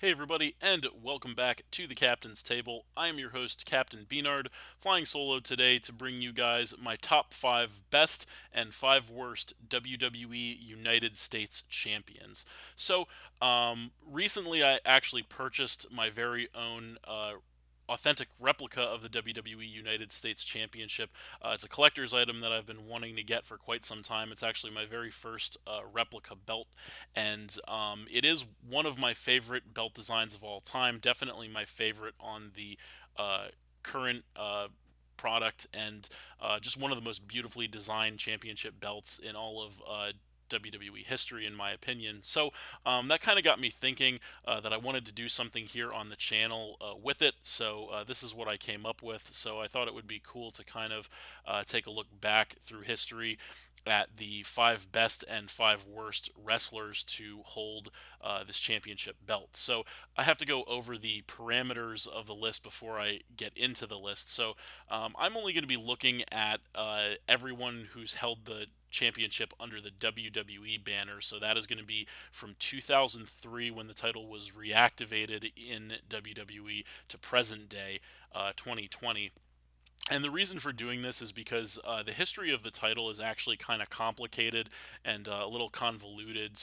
Hey everybody, and welcome back to the Captain's Table. I am your host, Captain B-Nard, flying solo today to bring you guys my top 5 best and 5 worst WWE United States Champions. Recently I actually purchased my very own authentic replica of the WWE United States Championship. It's a collector's item that I've been wanting to get for quite some time. It's actually my very first replica belt, and it is one of my favorite belt designs of all time. Definitely my favorite on the current product, and just one of the most beautifully designed championship belts in all of WWE history, in my opinion. That kind of got me thinking that I wanted to do something here on the channel with it. This is what I came up with. So I thought it would be cool to kind of take a look back through history at the 5 best and 5 worst wrestlers to hold this championship belt. So I have to go over the parameters of the list before I get into the list. I'm only going to be looking at everyone who's held the championship under the WWE banner. So that is going to be from 2003 when the title was reactivated in WWE to present day 2020. And the reason for doing this is because the history of the title is actually kind of complicated and a little convoluted.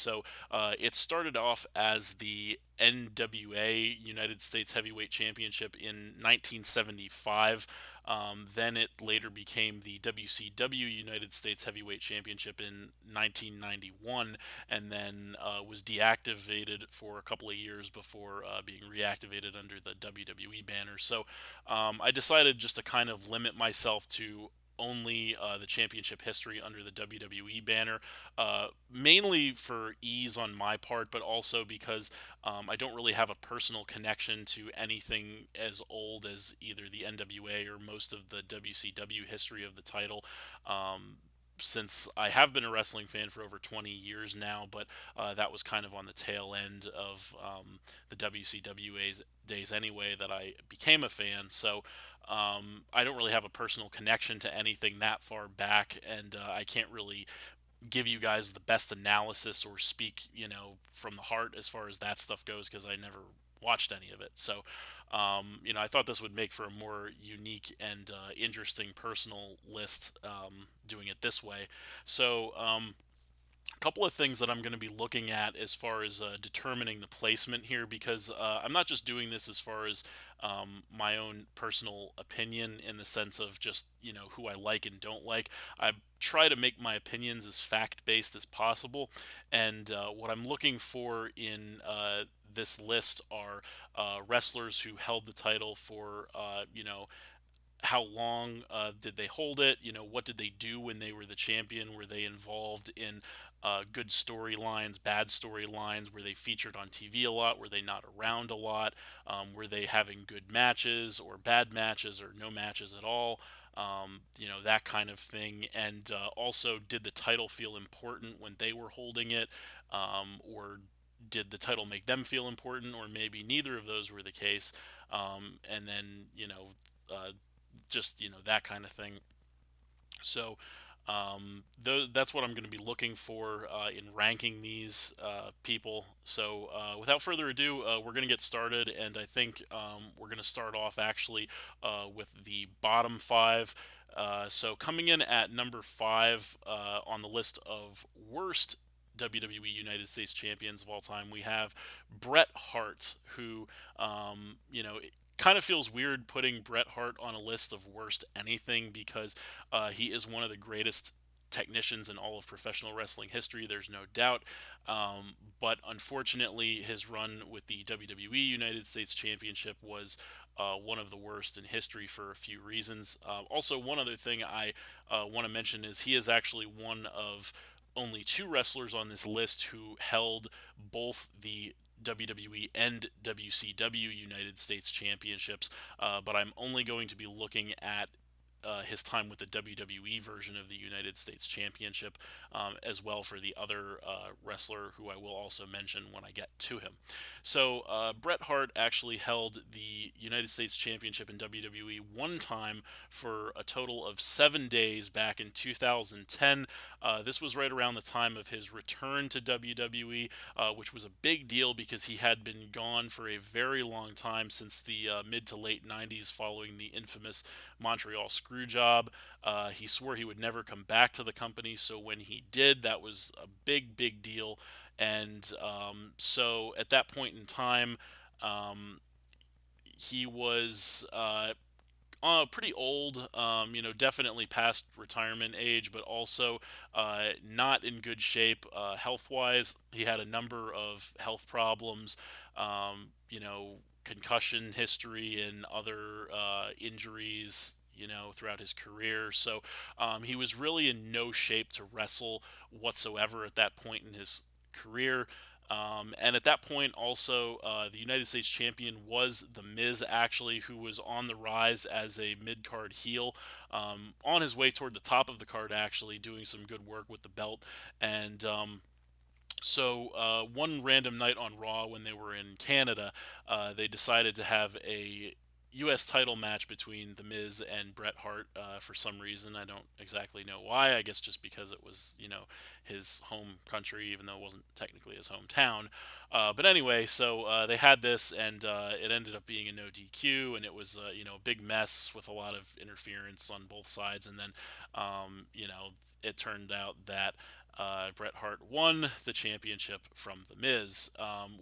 It started off as the NWA United States Heavyweight Championship in 1975. Then it later became the WCW United States Heavyweight Championship in 1991, and then was deactivated for a couple of years before being reactivated under the WWE banner. I decided just to kind of limit myself to only the championship history under the WWE banner, mainly for ease on my part, but also because I don't really have a personal connection to anything as old as either the NWA or most of the WCW history of the title. Since I have been a wrestling fan for over 20 years now, but that was kind of on the tail end of the WCW days anyway that I became a fan. I don't really have a personal connection to anything that far back, and I can't really give you guys the best analysis or speak, from the heart as far as that stuff goes because I never watched any of it. I thought this would make for a more unique and interesting personal list doing it this way. A couple of things that I'm going to be looking at as far as determining the placement here, because I'm not just doing this as far as my own personal opinion in the sense of just who I like and don't like. I try to make my opinions as fact based as possible, and what I'm looking for in this list are wrestlers who held the title for how long did they hold it? What did they do when they were the champion? Were they involved in good storylines, bad storylines? Were they featured on TV a lot? Were they not around a lot? Were they having good matches or bad matches or no matches at all? That kind of thing. And also, did the title feel important when they were holding it? Or did the title make them feel important? Or maybe neither of those were the case. And then, just that kind of thing. So that's what I'm going to be looking for in ranking these people. Without further ado, we're going to get started, and I think we're going to start off actually with the bottom 5. Coming in at number 5 on the list of worst WWE United States champions of all time, we have Bret Hart, who, kind of feels weird putting Bret Hart on a list of worst anything because he is one of the greatest technicians in all of professional wrestling history. There's no doubt. But unfortunately, his run with the WWE United States Championship was one of the worst in history for a few reasons. Also, one other thing I want to mention is he is actually one of only 2 wrestlers on this list who held both the WWE and WCW United States Championships, but I'm only going to be looking at his time with the WWE version of the United States Championship, as well for the other wrestler who I will also mention when I get to him. So Bret Hart actually held the United States Championship in WWE one time for a total of 7 days back in 2010. This was right around the time of his return to WWE, which was a big deal because he had been gone for a very long time, since the mid to late 90s, following the infamous Montreal Screwjob. He swore he would never come back to the company, so when he did, that was a big, big deal. And so at that point in time, um, he was pretty old, definitely past retirement age, but also not in good shape health wise. He had a number of health problems, concussion history and other injuries. Throughout his career. So he was really in no shape to wrestle whatsoever at that point in his career. And at that point, also, the United States champion was The Miz, actually, who was on the rise as a mid card heel, on his way toward the top of the card, actually, doing some good work with the belt. And one random night on Raw, when they were in Canada, they decided to have a U.S. title match between The Miz and Bret Hart for some reason. I don't exactly know why. I guess just because it was, his home country, even though it wasn't technically his hometown. But anyway, so they had this, and it ended up being a no DQ, and it was, a big mess with a lot of interference on both sides. And then, it turned out that Bret Hart won the championship from The Miz,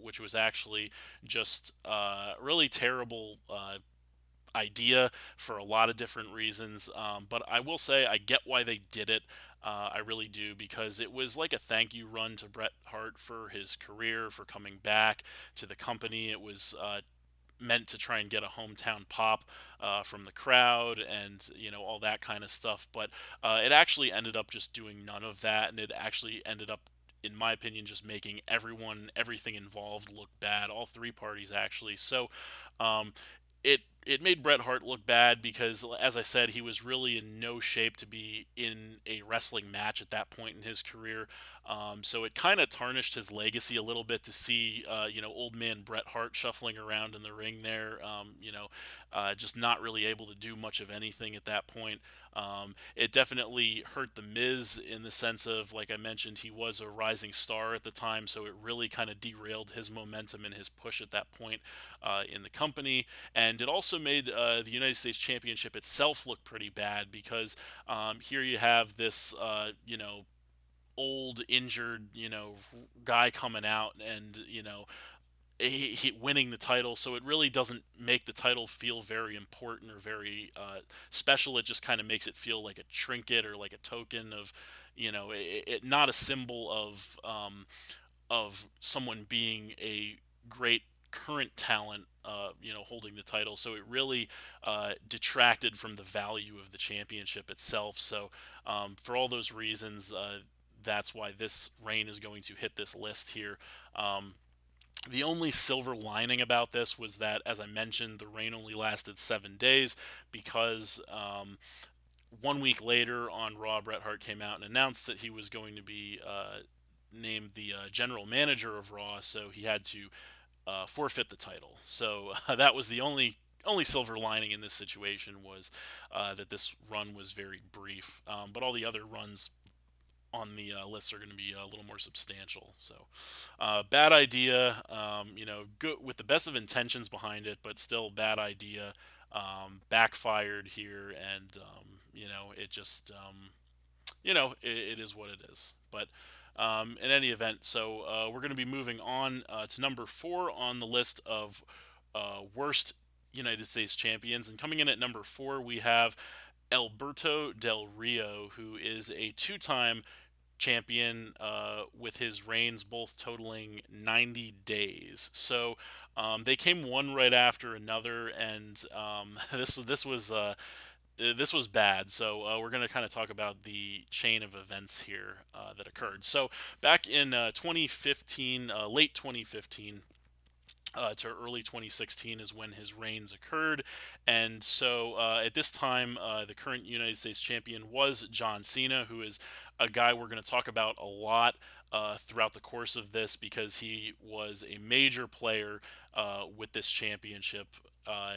which was actually just really terrible idea for a lot of different reasons. But I will say I get why they did it. I really do, because it was like a thank you run to Bret Hart for his career, for coming back to the company. It was meant to try and get a hometown pop from the crowd, and all that kind of stuff. But it actually ended up just doing none of that, and it actually ended up, in my opinion, just making everything involved look bad. All three parties, actually. So um, it made Bret Hart look bad because, as I said, he was really in no shape to be in a wrestling match at that point in his career. So it kind of tarnished his legacy a little bit to see, old man Bret Hart shuffling around in the ring there, just not really able to do much of anything at that point. It definitely hurt The Miz in the sense of, like I mentioned, he was a rising star at the time, so it really kind of derailed his momentum and his push at that point in the company. And it also made the United States Championship itself look pretty bad, because here you have this, old injured, guy coming out, and he winning the title. So it really doesn't make the title feel very important or very special. It just kind of makes it feel like a trinket or like a token of, not a symbol of someone being a great current talent, holding the title. So it really detracted from the value of the championship itself. So for all those reasons, that's why this reign is going to hit this list here. The only silver lining about this was that, as I mentioned, the reign only lasted 7 days, because 1 week later on Raw, Bret Hart came out and announced that he was going to be named the general manager of Raw, so he had to forfeit the title. So that was the only silver lining in this situation, was that this run was very brief. But all the other runs on the list are going to be a little more substantial. So, bad idea. Good with the best of intentions behind it, but still bad idea. Backfired here, and it just it is what it is. But in any event, so we're going to be moving on to number 4 on the list of worst United States champions, and coming in at number 4 we have Alberto Del Rio, who is a two-time champion with his reigns both totaling 90 days. So they came one right after another, and this was bad. So we're going to kind of talk about the chain of events here that occurred. So back in 2015, late 2015, to early 2016 is when his reigns occurred. And so at this time, the current United States champion was John Cena, who is a guy we're going to talk about a lot throughout the course of this because he was a major player with this championship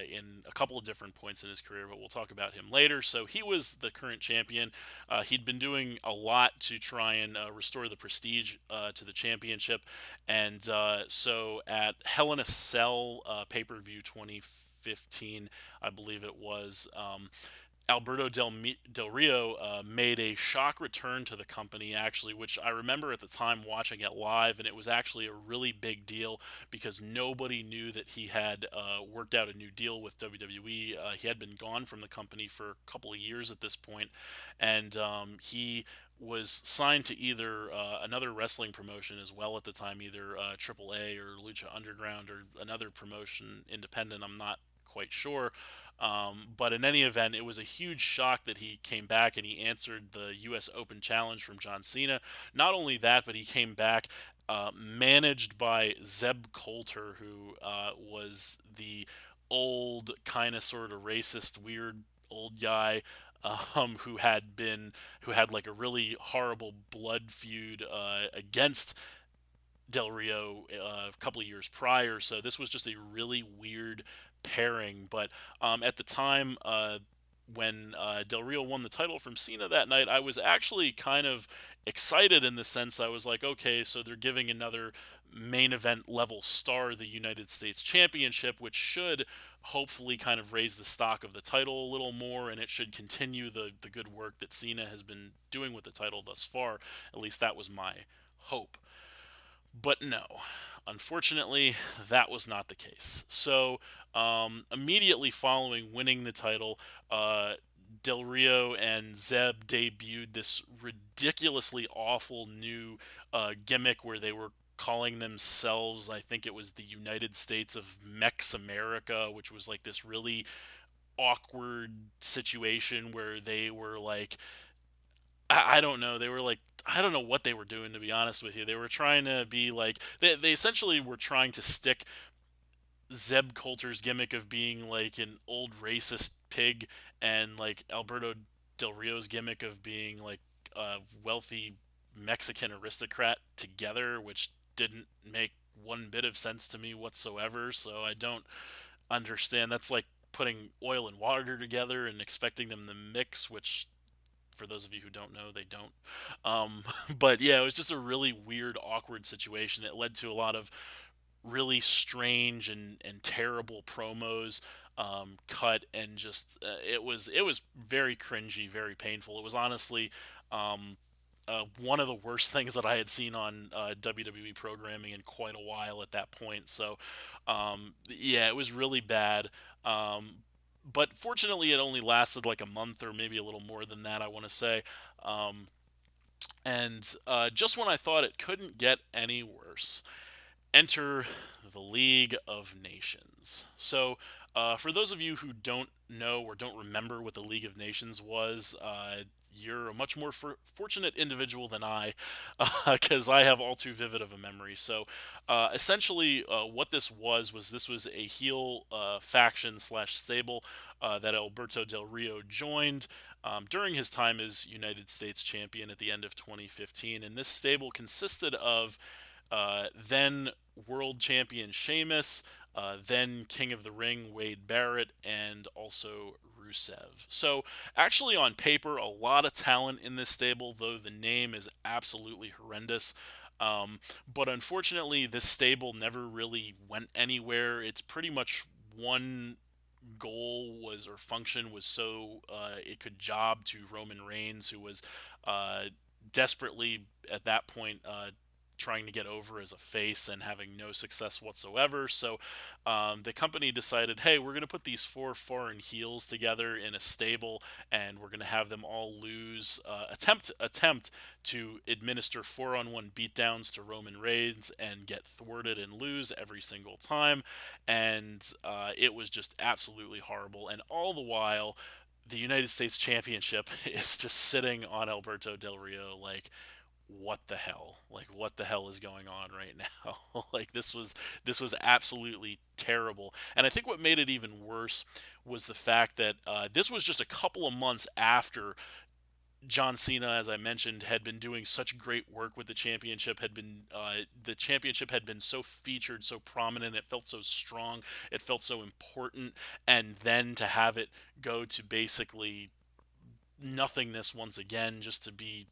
in a couple of different points in his career, but we'll talk about him later. So he was the current champion. He'd been doing a lot to try and restore the prestige to the championship, and so at Hell in a Cell pay-per-view 2015, I believe it was. Alberto Del Rio made a shock return to the company, actually, which I remember at the time watching it live, and it was actually a really big deal because nobody knew that he had worked out a new deal with WWE. He had been gone from the company for a couple of years at this point, and he was signed to either another wrestling promotion as well at the time, either AAA or Lucha Underground or another promotion, independent. I'm not quite sure. But in any event, it was a huge shock that he came back and he answered the U.S. Open Challenge from John Cena. Not only that, but he came back managed by Zeb Coulter, who was the old, kind of sort of racist, weird old guy who had like a really horrible blood feud against Del Rio a couple of years prior. So this was just a really weird pairing. But at the time, when Del Rio won the title from Cena that night, I was actually kind of excited in the sense I was like, okay, so they're giving another main event level star the United States Championship, which should hopefully kind of raise the stock of the title a little more, and it should continue the good work that Cena has been doing with the title thus far. At least that was my hope. But no, unfortunately, that was not the case. So, immediately following winning the title, Del Rio and Zeb debuted this ridiculously awful new gimmick where they were calling themselves, I think it was the United States of Mex America, which was like this really awkward situation where they were like, I don't know. They were like, I don't know what they were doing, to be honest with you. They were trying to be like, they essentially were trying to stick Zeb Coulter's gimmick of being like an old racist pig and like Alberto Del Rio's gimmick of being like a wealthy Mexican aristocrat together, which didn't make one bit of sense to me whatsoever. So I don't understand. That's like putting oil and water together and expecting them to mix, which for those of you who don't know, they don't. But yeah, it was just a really weird, awkward situation. It led to a lot of really strange and terrible promos cut, and just it was very cringy, very painful. It was honestly one of the worst things that I had seen on WWE programming in quite a while at that point. So yeah, it was really bad. But fortunately, it only lasted like a month or maybe a little more than that, I want to say. Um, and just when I thought it couldn't get any worse, enter the League of Nations. So, for those of you who don't know or don't remember what the League of Nations was, you're a much more fortunate individual than I, because I have all too vivid of a memory. So, essentially, what this was this was a heel faction slash stable that Alberto Del Rio joined during his time as United States champion at the end of 2015, and this stable consisted of then world champion Sheamus, then King of the Ring Wade Barrett, and also Rusev. So, actually, on paper, a lot of talent in this stable, though the name is absolutely horrendous. But unfortunately, this stable never really went anywhere. It's pretty much one goal was or function was so it could job to Roman Reigns, who was desperately at that point trying to get over as a face and having no success whatsoever. So the company decided, hey, we're going to put these four foreign heels together in a stable, and we're going to have them all lose, attempt to administer 4-on-1 beatdowns to Roman Reigns and get thwarted and lose every single time. And it was just absolutely horrible. And all the while, the United States Championship is just sitting on Alberto Del Rio like, what the hell, like what the hell is going on right now? Like this was absolutely terrible. And I think what made it even worse was the fact that this was just a couple of months after John Cena, as I mentioned, had been doing such great work with the championship. Had been the championship had been so featured, so prominent. It felt so strong. It felt so important. And then to have it go to basically nothingness once again, just to be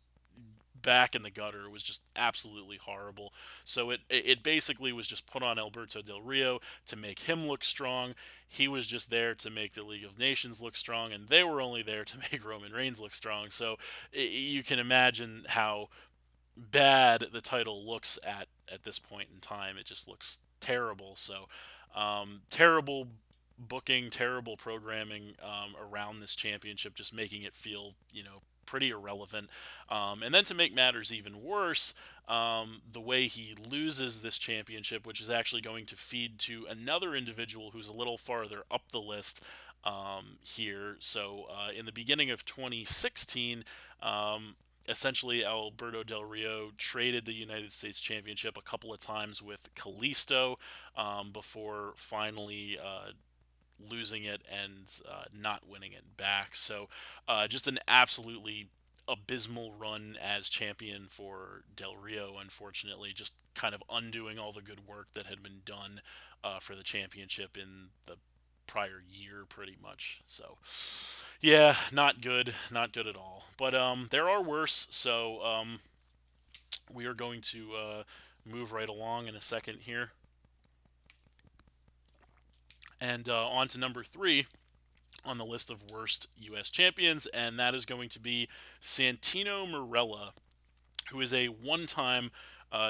back in the gutter, was just absolutely horrible. So it basically was just put on Alberto Del Rio to make him look strong. He was just there to make the League of Nations look strong, and they were only there to make Roman Reigns look strong. So you can imagine how bad the title looks at this point in time. It just looks terrible. So terrible booking, terrible programming around this championship, just making it feel, pretty irrelevant. And then to make matters even worse, the way he loses this championship, which is actually going to feed to another individual who's a little farther up the list here. So in the beginning of 2016, essentially Alberto Del Rio traded the United States Championship a couple of times with Kalisto before finally losing it and not winning it back. So just an absolutely abysmal run as champion for Del Rio, unfortunately, just kind of undoing all the good work that had been done for the championship in the prior year, pretty much. So, yeah, not good at all. But there are worse, so we are going to move right along in a second here. And on to number 3 on the list of worst U.S. champions, and that is going to be Santino Marella, who is a one-time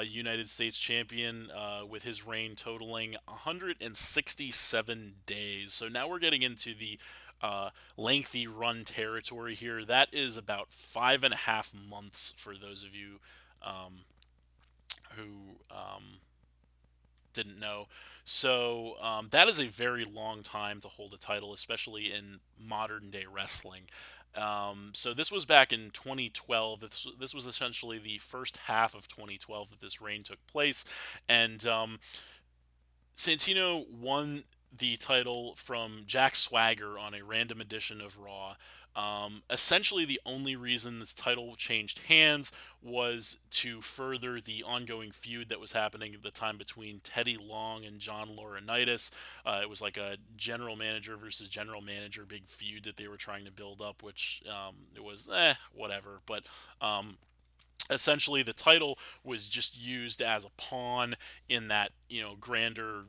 United States champion with his reign totaling 167 days. So now we're getting into the lengthy run territory here. That is about 5.5 months for those of you who didn't know. So that is a very long time to hold a title, especially in modern day wrestling. So this was back in 2012. This was essentially the first half of 2012 that this reign took place, and Santino won the title from Jack Swagger on a random edition of Raw. Essentially, the only reason this title changed hands was to further the ongoing feud that was happening at the time between Teddy Long and John Laurinaitis. It was like a general manager versus general manager big feud that they were trying to build up, which it was whatever. But essentially the title was just used as a pawn in that grander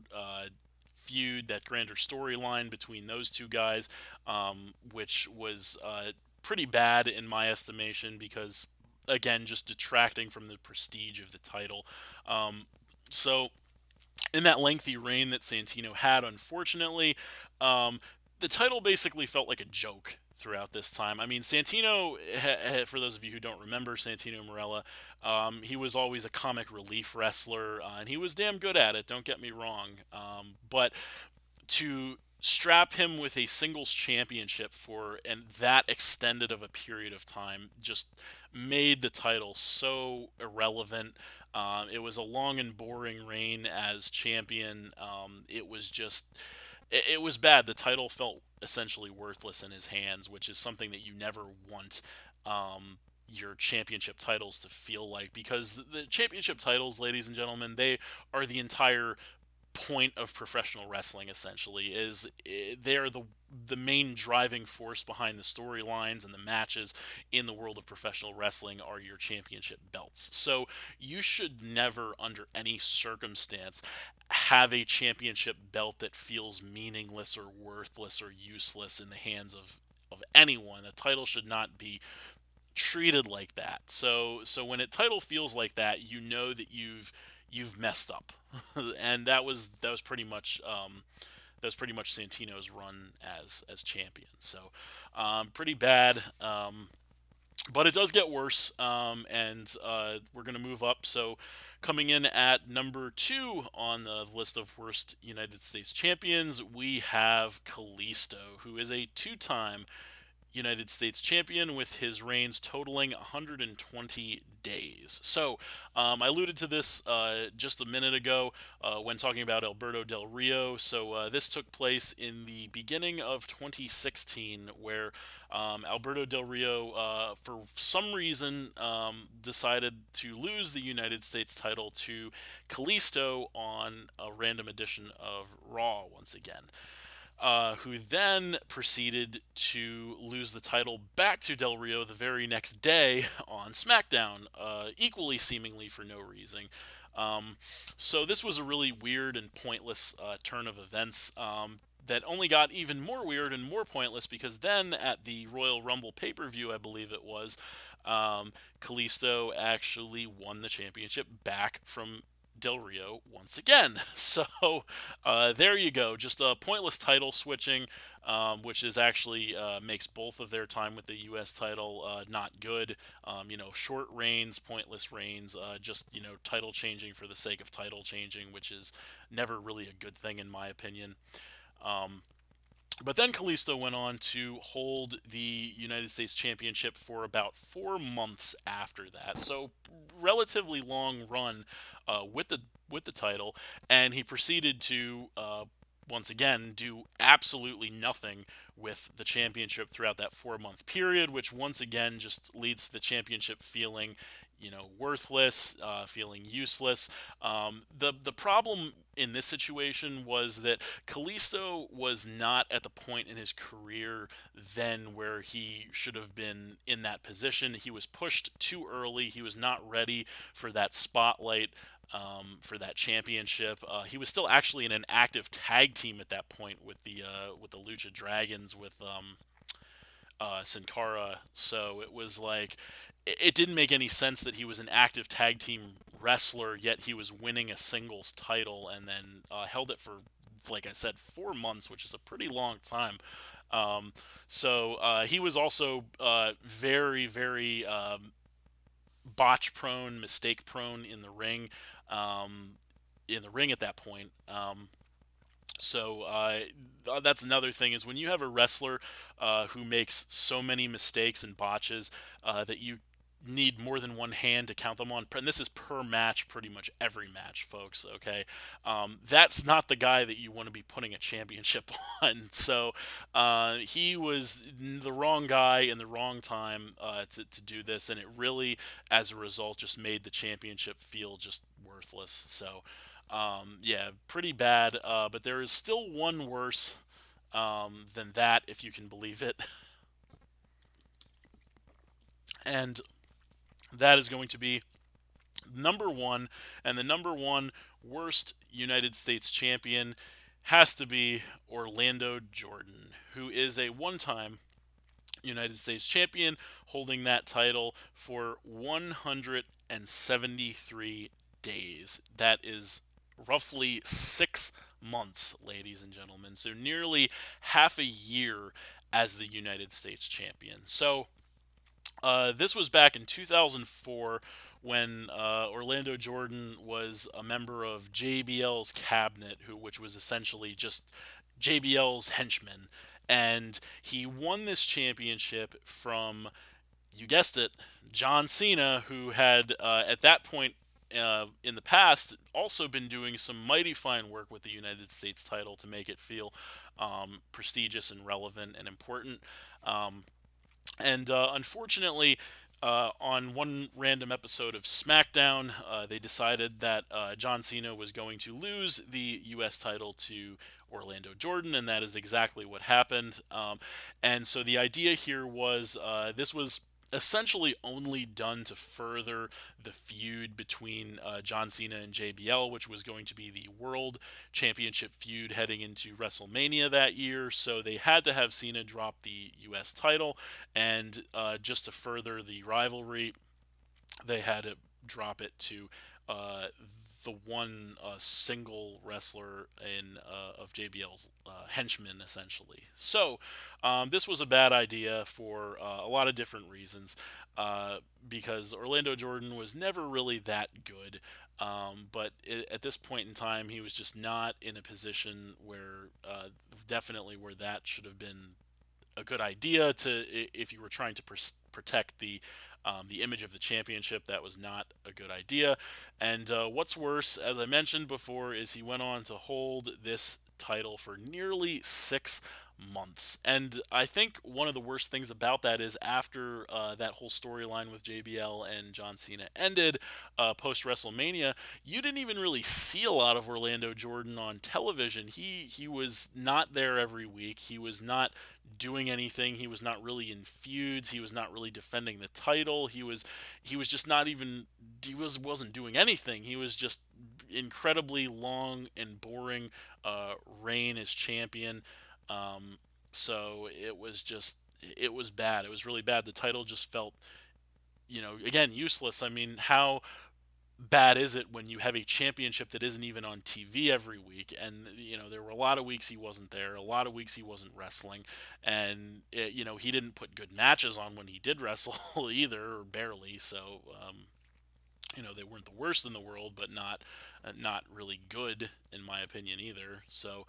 feud, that grander storyline between those two guys, which was pretty bad in my estimation because again just detracting from the prestige of the title. So in that lengthy reign that Santino had, unfortunately, the title basically felt like a joke throughout this time. I mean, Santino, for those of you who don't remember Santino Marella, he was always a comic relief wrestler, and he was damn good at it, don't get me wrong. But to strap him with a singles championship for and that extended of a period of time just made the title so irrelevant. It was a long and boring reign as champion. It was just it was bad. The title felt essentially worthless in his hands, which is something that you never want your championship titles to feel like, because the championship titles, ladies and gentlemen, they are the entire point of professional wrestling. Essentially is they're the main driving force behind the storylines and the matches in the world of professional wrestling are your championship belts. So you should never under any circumstance have a championship belt that feels meaningless or worthless or useless in the hands of anyone. A title should not be treated like that. So when a title feels like that, you know that you've messed up, and that was pretty much Santino's run as champion. So pretty bad. But it does get worse, and we're going to move up. So, coming in at number 2 on the list of worst United States champions, we have Kalisto, who is a 2-time United States champion with his reigns totaling 120 days. So, I alluded to this just a minute ago when talking about Alberto Del Rio. So, this took place in the beginning of 2016, where Alberto Del Rio, for some reason, decided to lose the United States title to Kalisto on a random edition of Raw once again. Who then proceeded to lose the title back to Del Rio the very next day on SmackDown, equally seemingly for no reason. Um, so this was a really weird and pointless turn of events. That only got even more weird and more pointless because then at the Royal Rumble pay-per-view, I believe it was, Kalisto actually won the championship back from Del Rio once again. So there you go. Just a pointless title switching, which is actually makes both of their time with the U.S. title not good. Short reigns, pointless reigns, just title changing for the sake of title changing, which is never really a good thing in my opinion. Um, but then Kalisto went on to hold the United States Championship for about 4 months after that. So relatively long run with the title, and he proceeded to once again do absolutely nothing with the championship throughout that 4 month period, which once again just leads to the championship feeling worthless, feeling useless. The problem in this situation was that Kalisto was not at the point in his career then where he should have been in that position. He was pushed too early. He was not ready for that spotlight. For that championship, he was still actually in an active tag team at that point with the Lucha Dragons with Sin Cara. So it was like it didn't make any sense that he was an active tag team wrestler, yet he was winning a singles title and then held it for, like I said, 4 months, which is a pretty long time. So he was also very, very botch prone, mistake prone in the ring. At that point. So that's another thing is when you have a wrestler who makes so many mistakes and botches that you need more than one hand to count them on, and this is per match, pretty much every match, folks. Okay, that's not the guy that you want to be putting a championship on. So he was the wrong guy in the wrong time to do this, and it really, as a result, just made the championship feel just worthless. So. Yeah, pretty bad, but there is still one worse than that, if you can believe it. And that is going to be number one, and the number one worst United States champion has to be Orlando Jordan, who is a one-time United States champion, holding that title for 173 days. That is roughly 6 months, ladies and gentlemen. So nearly half a year as the United States champion. So this was back in 2004 when Orlando Jordan was a member of JBL's cabinet, which was essentially just JBL's henchman. And he won this championship from, you guessed it, John Cena, who had at that point in the past also been doing some mighty fine work with the United States title to make it feel prestigious and relevant and important. And unfortunately, on one random episode of SmackDown, they decided that John Cena was going to lose the U.S. title to Orlando Jordan, and that is exactly what happened. And so the idea here was this was essentially only done to further the feud between John Cena and JBL, which was going to be the World Championship feud heading into WrestleMania that year. So they had to have Cena drop the U.S. title, and just to further the rivalry, they had to drop it to the one single wrestler in of JBL's henchmen, essentially. So this was a bad idea for a lot of different reasons, because Orlando Jordan was never really that good. But at this point in time, he was just not in a position where definitely where that should have been a good idea to if you were trying to protect the image of the championship. That was not a good idea. And what's worse, as I mentioned before, is he went on to hold this title for nearly 6 months. And I think one of the worst things about that is after that whole storyline with JBL and John Cena ended post WrestleMania, you didn't even really see a lot of Orlando Jordan on television. He was not there every week. He was not doing anything. He was not really in feuds. He was not really defending the title. He was just not even wasn't doing anything. He was just incredibly long and boring reign as champion. Um, so it was bad. It was really bad. The title just felt, again, useless. I mean, how bad is it when you have a championship that isn't even on TV every week? And there were a lot of weeks he wasn't there, a lot of weeks he wasn't wrestling, and he didn't put good matches on when he did wrestle either, or barely. So they weren't the worst in the world, but not really good in my opinion either. So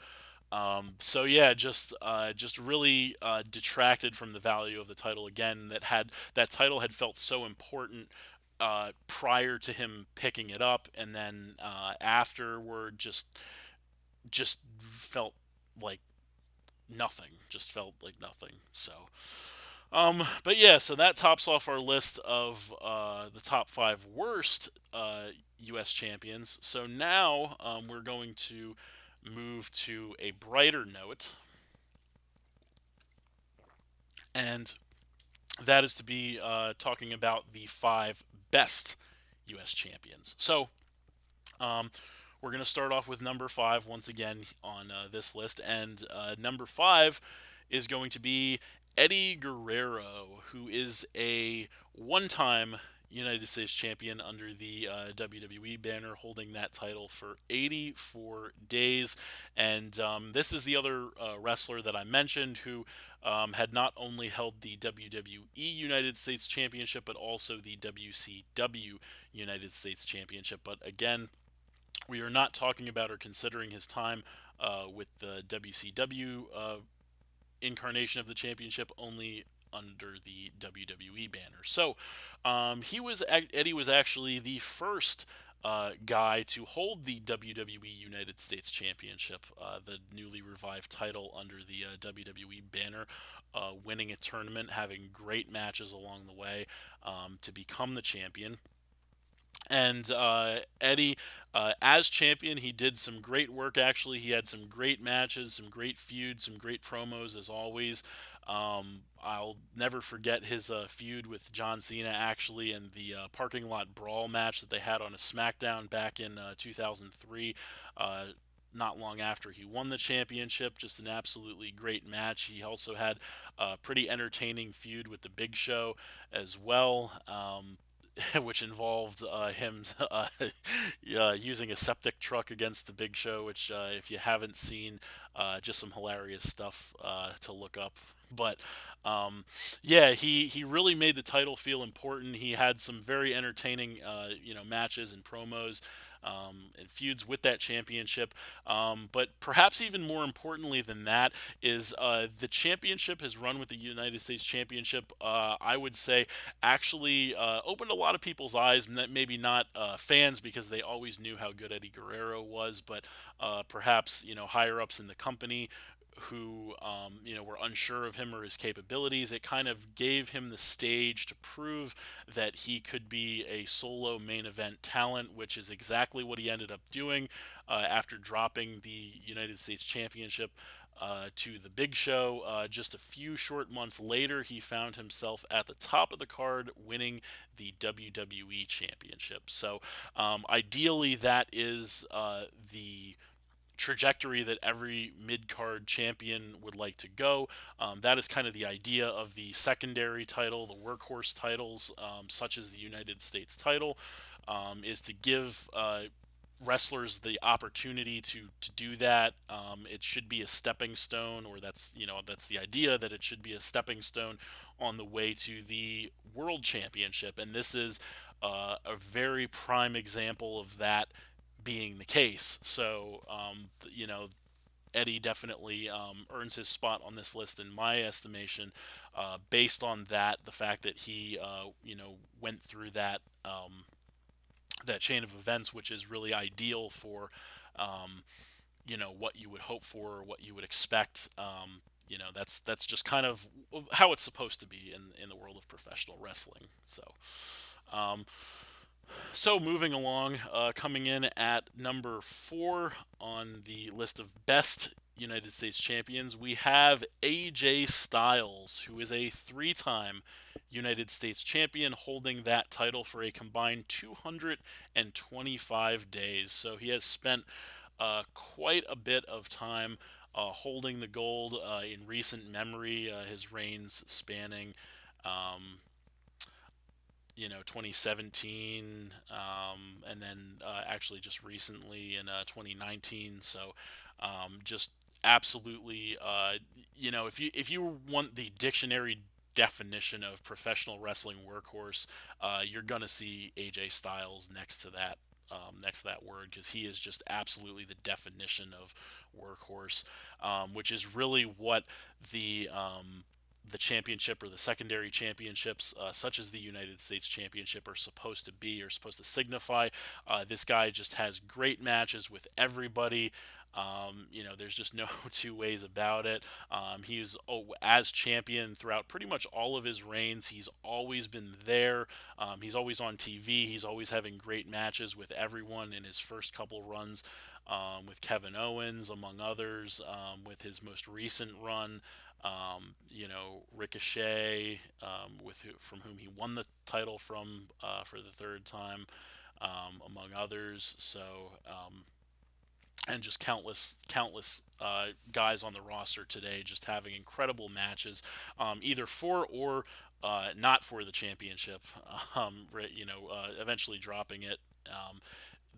yeah, just really detracted from the value of the title again. That title had felt so important prior to him picking it up, and then afterward, just felt like nothing. Just felt like nothing. But yeah, so that tops off our list of the top five worst U.S. champions. So now we're going to move to a brighter note, and that is to be talking about the five best U.S. champions. So um, we're going to start off with number five once again on this list, and number five is going to be Eddie Guerrero, who is a one-time United States champion under the WWE banner, holding that title for 84 days. And this is the other wrestler that I mentioned who had not only held the WWE United States Championship, but also the WCW United States Championship. But again, we are not talking about or considering his time with the WCW incarnation of the championship, only under the WWE banner. So Eddie was actually the first guy to hold the WWE United States Championship, the newly revived title under the WWE banner, winning a tournament, having great matches along the way to become the champion. And Eddie, as champion, he did some great work. Actually, he had some great matches, some great feuds, some great promos as always. I'll never forget his feud with John Cena, actually, and the parking lot brawl match that they had on a SmackDown back in 2003. Not long after he won the championship, just an absolutely great match. He also had a pretty entertaining feud with the Big Show as well. Which involved him using a septic truck against the Big Show, which, if you haven't seen, just some hilarious stuff to look up. But yeah, he really made the title feel important. He had some very entertaining matches and promos. And feuds with that championship. But perhaps even more importantly than that is the championship, his run with the United States Championship, I would say, actually opened a lot of people's eyes. Maybe not fans, because they always knew how good Eddie Guerrero was, but perhaps higher ups in the company who were unsure of him or his capabilities. It kind of gave him the stage to prove that he could be a solo main event talent, which is exactly what he ended up doing after dropping the United States Championship to the Big Show. Just a few short months later, he found himself at the top of the card, winning the WWE Championship. So ideally, that is the trajectory that every mid-card champion would like to go. That is kind of the idea of the secondary title, the workhorse titles, such as the United States title, is to give wrestlers the opportunity to do that. It should be a stepping stone, or that's the idea, that it should be a stepping stone on the way to the World Championship, and this is a very prime example of that being the case. So, Eddie definitely earns his spot on this list in my estimation, based on that, the fact that he, went through that chain of events, which is really ideal for, um, what you would hope for, or what you would expect. That's just kind of how it's supposed to be in the world of professional wrestling. Um, so moving along, coming in at number 4 on the list of best United States champions, we have AJ Styles, who is a 3-time United States champion, holding that title for a combined 225 days. So he has spent quite a bit of time holding the gold in recent memory, his reigns spanning. Um, 2017, and then actually just recently in 2019. So just absolutely, if you want the dictionary definition of professional wrestling workhorse, you're gonna see AJ Styles next to that. Next to that word, because he is just absolutely the definition of workhorse, which is really what the championship or the secondary championships, such as the United States Championship, are supposed to be, or supposed to signify. This guy just has great matches with everybody. There's just no two ways about it. He's as champion throughout pretty much all of his reigns. He's always been there. He's always on TV. He's always having great matches with everyone in his first couple runs, with Kevin Owens, among others, with his most recent run. Ricochet, from whom he won the title from for the third time, among others. So, and just countless guys on the roster today, just having incredible matches, either for or not for the championship. Eventually dropping it.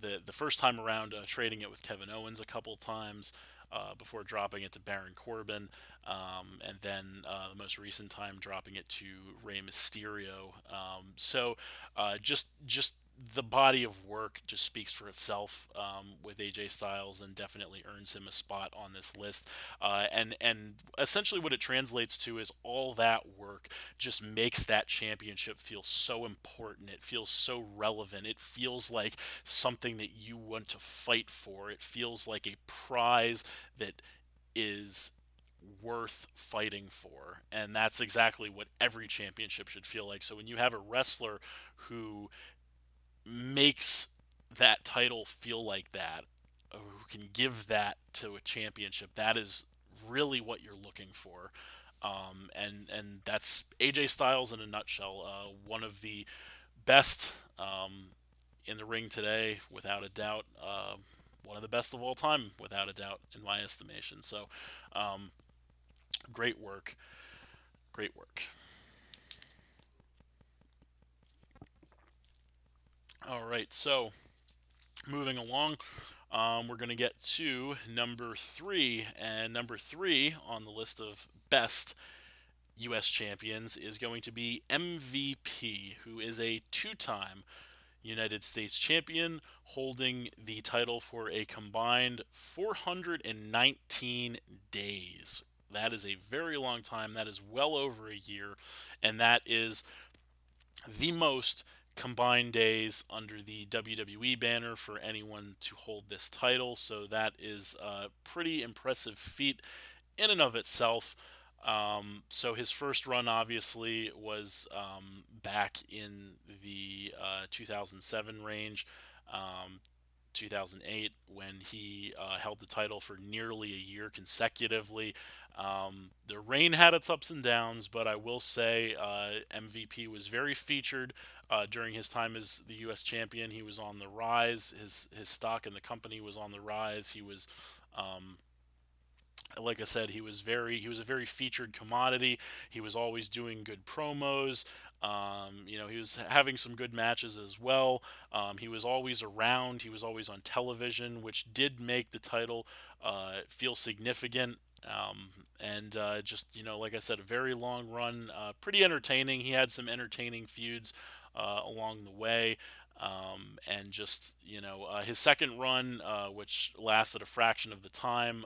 The first time around, trading it with Kevin Owens a couple times, before dropping it to Baron Corbin, and then the most recent time dropping it to Rey Mysterio. Just the body of work just speaks for itself, with AJ Styles, and definitely earns him a spot on this list. And essentially what it translates to is all that work just makes that championship feel so important. It feels so relevant. It feels like something that you want to fight for. It feels like a prize that is worth fighting for. And that's exactly what every championship should feel like. So when you have a wrestler who makes that title feel like that, who can give that to a championship, that is really what you're looking for. And that's AJ Styles in a nutshell. One of the best, in the ring today, without a doubt. One of the best of all time, without a doubt, in my estimation. So, um, great work, great work. All right, so moving along, we're going to get to number 3, and number 3 on the list of best U.S. champions is going to be MVP, who is a 2-time United States champion, holding the title for a combined 419 days. That is a very long time. That is well over a year, and that is the most combined days under the WWE banner for anyone to hold this title. So that is a pretty impressive feat in and of itself. So his first run obviously was, back in the 2007 range, um, 2008, when he held the title for nearly a year consecutively. The reign had its ups and downs, but I will say, MVP was very featured during his time as the U.S. champion. He was on the rise. His stock in the company was on the rise. He was, like I said, he was a very featured commodity. He was always doing good promos. He was having some good matches as well. He was always around. He was always on television, which did make the title feel significant. And just, like I said, a very long run, pretty entertaining. He had some entertaining feuds along the way. And just his second run, which lasted a fraction of the time,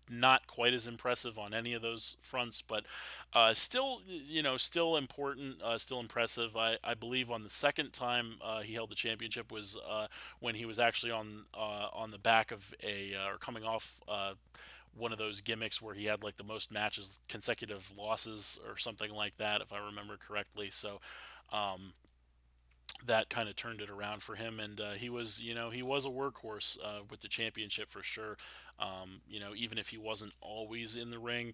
not quite as impressive on any of those fronts, but still still important, still impressive. I believe on the second time he held the championship was when he was actually on the back of a or coming off one of those gimmicks where he had like the most matches consecutive losses or something like that, if I remember correctly. So that kind of turned it around for him, and he was he was a workhorse with the championship for sure. Even if he wasn't always in the ring,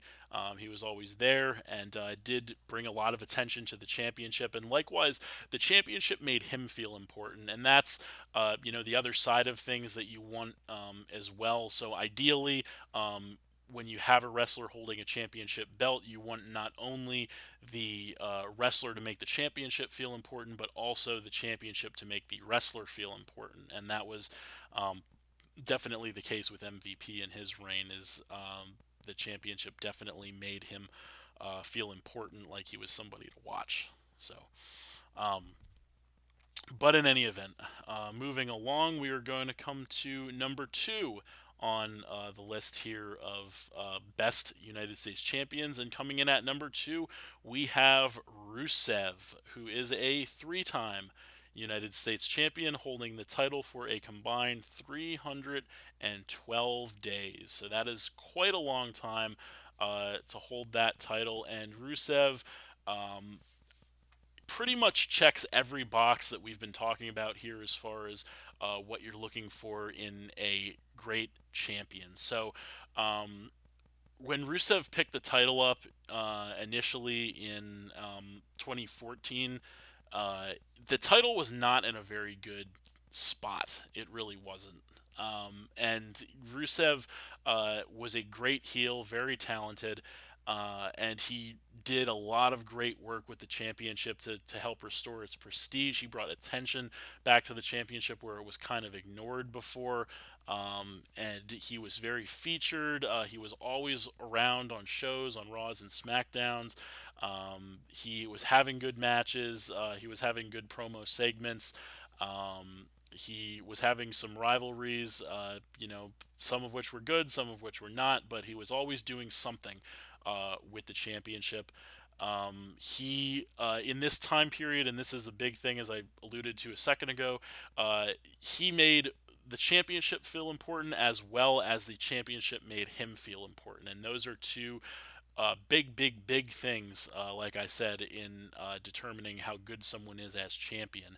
he was always there, and did bring a lot of attention to the championship. And likewise, the championship made him feel important, and that's the other side of things that you want as well. So ideally, when you have a wrestler holding a championship belt, you want not only the wrestler to make the championship feel important, but also the championship to make the wrestler feel important. And that was definitely the case with MVP in his reign. Is the championship definitely made him feel important, like he was somebody to watch. So, but in any event, moving along, we are going to come to number two on the list here of best United States champions. And coming in at number two, we have Rusev, who is a three-time United States champion, holding the title for a combined 312 days. So that is quite a long time to hold that title. And Rusev pretty much checks every box that we've been talking about here as far as what you're looking for in a great champion. So, when Rusev picked the title up initially in 2014, the title was not in a very good spot. It really wasn't. And Rusev was a great heel, very talented, and he did a lot of great work with the championship to help restore its prestige. He brought attention back to the championship where it was kind of ignored before. And he was very featured. He was always around on shows, on Raws and SmackDowns. He was having good matches. He was having good promo segments. He was having some rivalries, some of which were good, some of which were not, but he was always doing something with the championship. He in this time period, and this is the big thing, as I alluded to a second ago, he made the championship feel important as well as the championship made him feel important, and those are two big things. Like I said, in determining how good someone is as champion.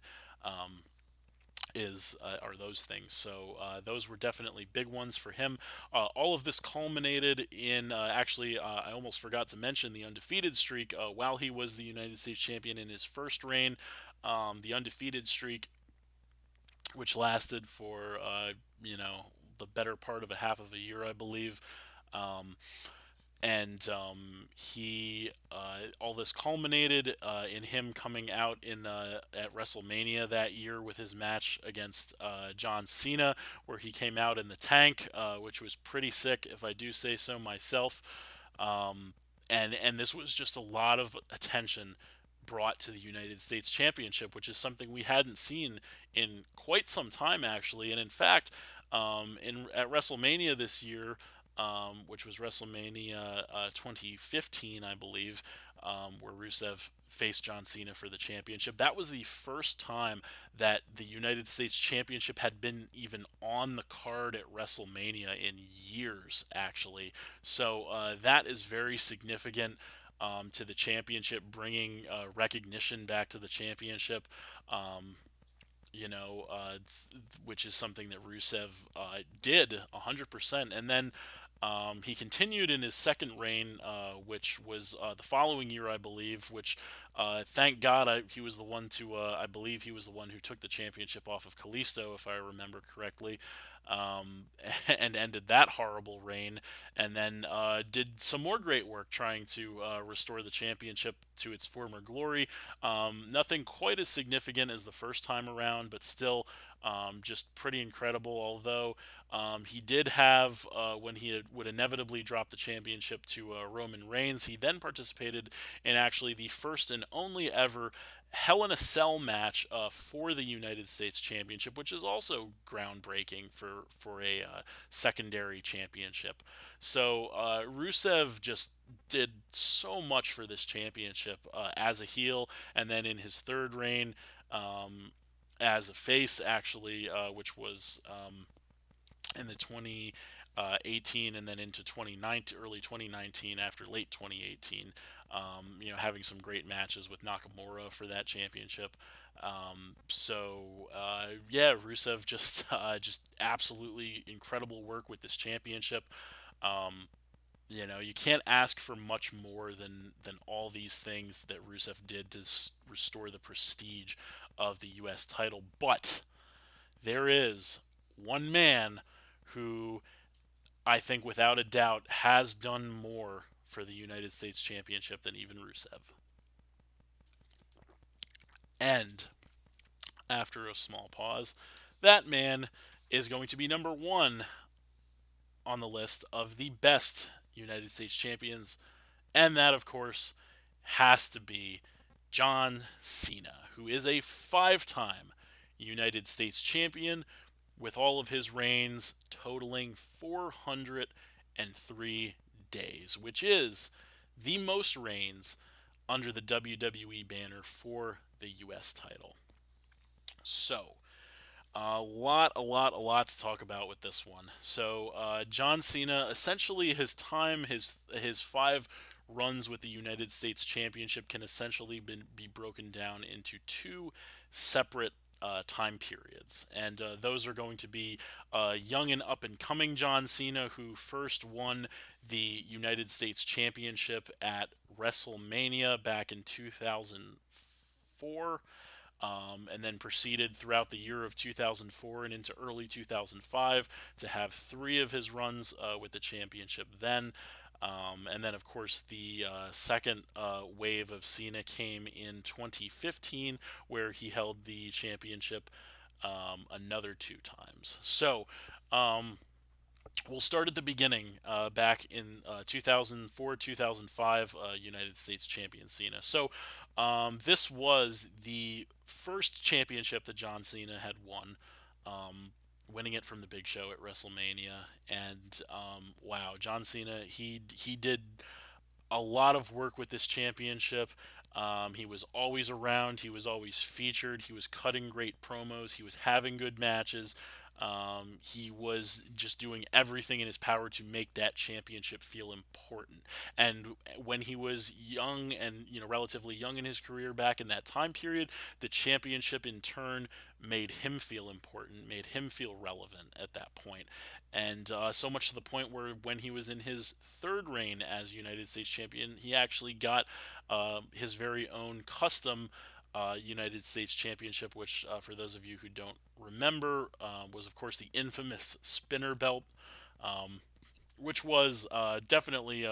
Is Are those things. So those were definitely big ones for him. All of this culminated in actually I almost forgot to mention the undefeated streak while he was the United States champion in his first reign. The undefeated streak, which lasted for the better part of a half of a year, I believe. Um, and he all this culminated in him coming out in at WrestleMania that year with his match against John Cena, where he came out in the tank, which was pretty sick, if I do say so myself. And this was just a lot of attention brought to the United States Championship, which is something we hadn't seen in quite some time, actually. And in fact, in at WrestleMania this year, which was WrestleMania 2015, I believe, where Rusev faced John Cena for the championship. That was the first time that the United States Championship had been even on the card at WrestleMania in years, actually. So that is very significant. To the championship, bringing recognition back to the championship. Um, which is something that Rusev did 100%. And then he continued in his second reign, which was the following year, I believe. Which, thank God, he was the one to. I believe he was the one who took the championship off of Kalisto, if I remember correctly. um, and ended that horrible reign, and then did some more great work trying to restore the championship to its former glory. Nothing quite as significant as the first time around, but still just pretty incredible. Although he did have, when would inevitably drop the championship to Roman Reigns, he then participated in actually the first and only ever Hell in a Cell match for the United States Championship, which is also groundbreaking for a secondary championship. So Rusev just did so much for this championship as a heel, and then in his third reign as a face, actually, which was in the 2018 and then into 2019, early 2019 after late 2018. Having some great matches with Nakamura for that championship. Yeah, Rusev just absolutely incredible work with this championship. You can't ask for much more than all these things that Rusev did to restore the prestige of the U.S. title. But there is one man who I think without a doubt has done more for the United States Championship than even Rusev. And after a small pause, that man is going to be number one on the list of the best United States champions. And that, of course, has to be John Cena, who is a 5 time United States champion with all of his reigns totaling 403 days, which is the most reigns under the WWE banner for the U.S. title. So, a lot to talk about with this one. So, John Cena, essentially, his 5 runs with the United States Championship can essentially be broken down into 2 separate time periods, and those are going to be young and up and coming John Cena, who first won the United States Championship at WrestleMania back in 2004, and then proceeded throughout the year of 2004 and into early 2005 to have 3 of his runs with the championship then. And then, of course, the second wave of Cena came in 2015, where he held the championship another 2 times. So, we'll start at the beginning, back in 2004, 2005, United States champion Cena. So, this was the first championship that John Cena had won, winning it from the Big Show at WrestleMania. And wow, John Cena, he did a lot of work with this championship. He was always around. He was always featured. He was cutting great promos. He was having good matches. He was just doing everything in his power to make that championship feel important. And when he was young and relatively young in his career back in that time period, the championship in turn made him feel important, made him feel relevant at that point. And so much to the point where when he was in his third reign as United States champion, he actually got his very own custom United States Championship, which, for those of you who don't remember, was, of course, the infamous spinner belt, which was definitely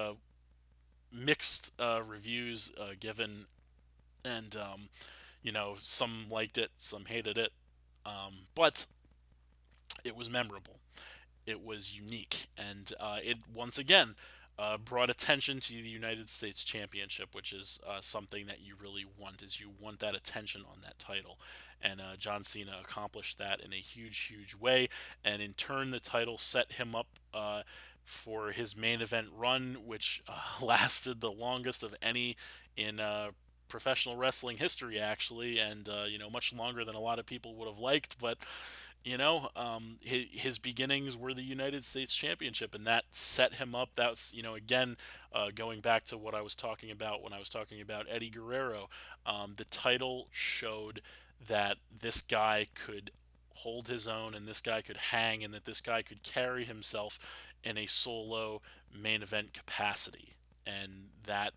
mixed reviews given, and, some liked it, some hated it, but it was memorable. It was unique, and it once again brought attention to the United States Championship, which is something that you really want. Is you want that attention on that title, and John Cena accomplished that in a huge, huge way. And in turn, the title set him up for his main event run, which lasted the longest of any in professional wrestling history, actually, and much longer than a lot of people would have liked, but his beginnings were the United States Championship, and that set him up. That's, again, going back to what I was talking about when I was talking about Eddie Guerrero. The title showed that this guy could hold his own, and this guy could hang, and that this guy could carry himself in a solo main event capacity. And that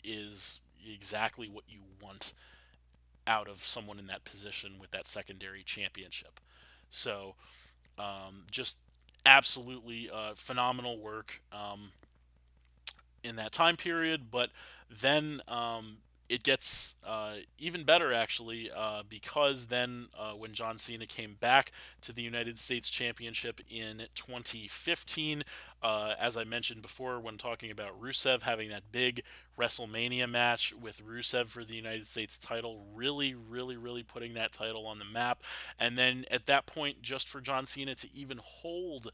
is exactly what you want out of someone in that position with that secondary championship. So, Just absolutely phenomenal work. In that time period. But then it gets even better, actually, because then when John Cena came back to the United States Championship in 2015, as I mentioned before when talking about Rusev having that big WrestleMania match with Rusev for the United States title, really, really, really putting that title on the map. And then at that point, just for John Cena to even hold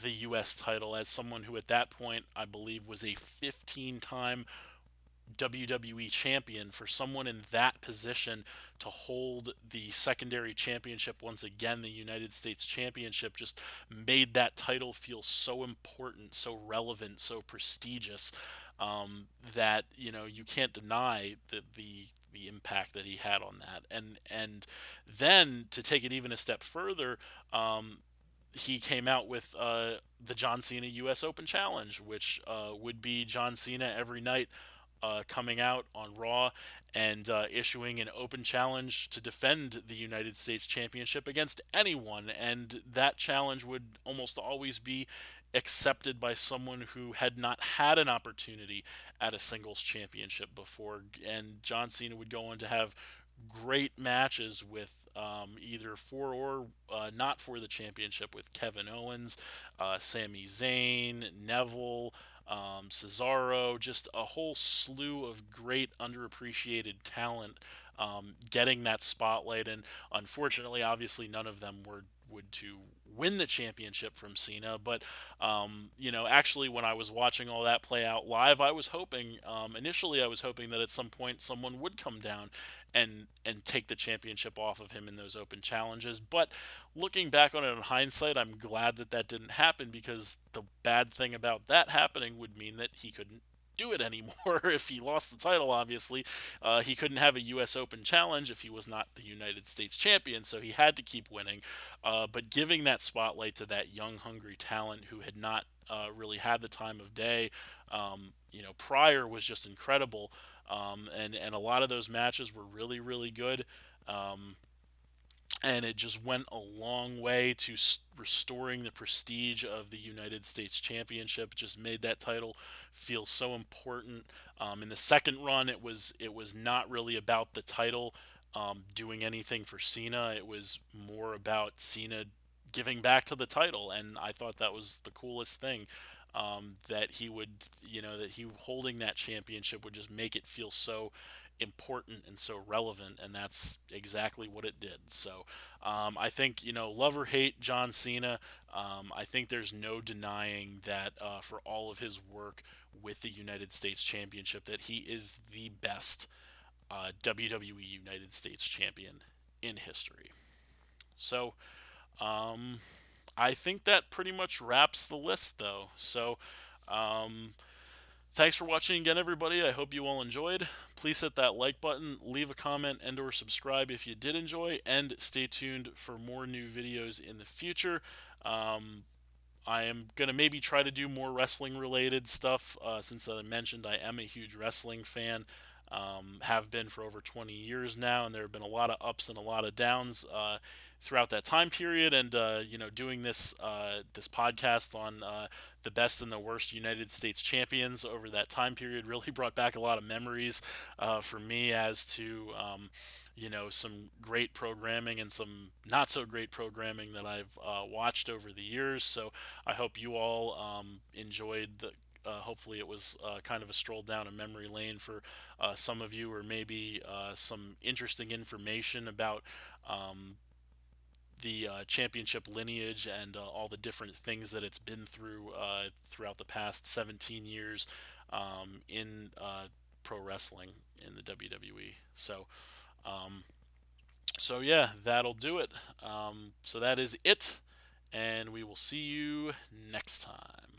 the U.S. title as someone who at that point I believe was a 15-time WWE champion, for someone in that position to hold the secondary championship once again, the United States Championship, just made that title feel so important, so relevant, so prestigious, that you can't deny the impact that he had on that. And then to take it even a step further, he came out with the John Cena U.S. Open Challenge, which would be John Cena every night coming out on Raw and issuing an open challenge to defend the United States Championship against anyone. And that challenge would almost always be accepted by someone who had not had an opportunity at a singles championship before. And John Cena would go on to have great matches with either for or not for the championship with Kevin Owens, Sami Zayn, Neville, Cesaro, just a whole slew of great underappreciated talent getting that spotlight. And unfortunately, obviously, none of them would to win the championship from Cena. But actually, when I was watching all that play out live, I was hoping initially I was hoping that at some point someone would come down and take the championship off of him in those open challenges. But looking back on it in hindsight, I'm glad that that didn't happen, because the bad thing about that happening would mean that he couldn't do it anymore if he lost the title. Obviously, he couldn't have a U.S. Open challenge if he was not the United States champion, so he had to keep winning. But giving that spotlight to that young, hungry talent who had not really had the time of day, prior, was just incredible. And a lot of those matches were really, really good. Um, and it just went a long way to restoring the prestige of the United States Championship. It just made that title feel so important. In the second run, it was not really about the title doing anything for Cena. It was more about Cena giving back to the title, and I thought that was the coolest thing. That he would, that he holding that championship would just make it feel so important and so relevant, and that's exactly what it did. So I think, love or hate John Cena, I think there's no denying that for all of his work with the United States Championship, that he is the best WWE United States Champion in history. So um, I think that pretty much wraps the list, though. So um, thanks for watching again, everybody. I hope you all enjoyed. Please hit that like button, leave a comment, and or subscribe if you did enjoy, and stay tuned for more new videos in the future. Um, I am going to maybe try to do more wrestling related stuff, since I mentioned I am a huge wrestling fan. Have been for over 20 years now, and there have been a lot of ups and a lot of downs throughout that time period. And doing this podcast on the best and the worst United States champions over that time period really brought back a lot of memories for me, as to some great programming and some not so great programming that I've watched over the years. So I hope you all enjoyed the. Hopefully, it was kind of a stroll down a memory lane for some of you, or maybe some interesting information about the championship lineage and all the different things that it's been through throughout the past 17 years in pro wrestling in the WWE. Um, so yeah, that'll do it. So that is it, and we will see you next time.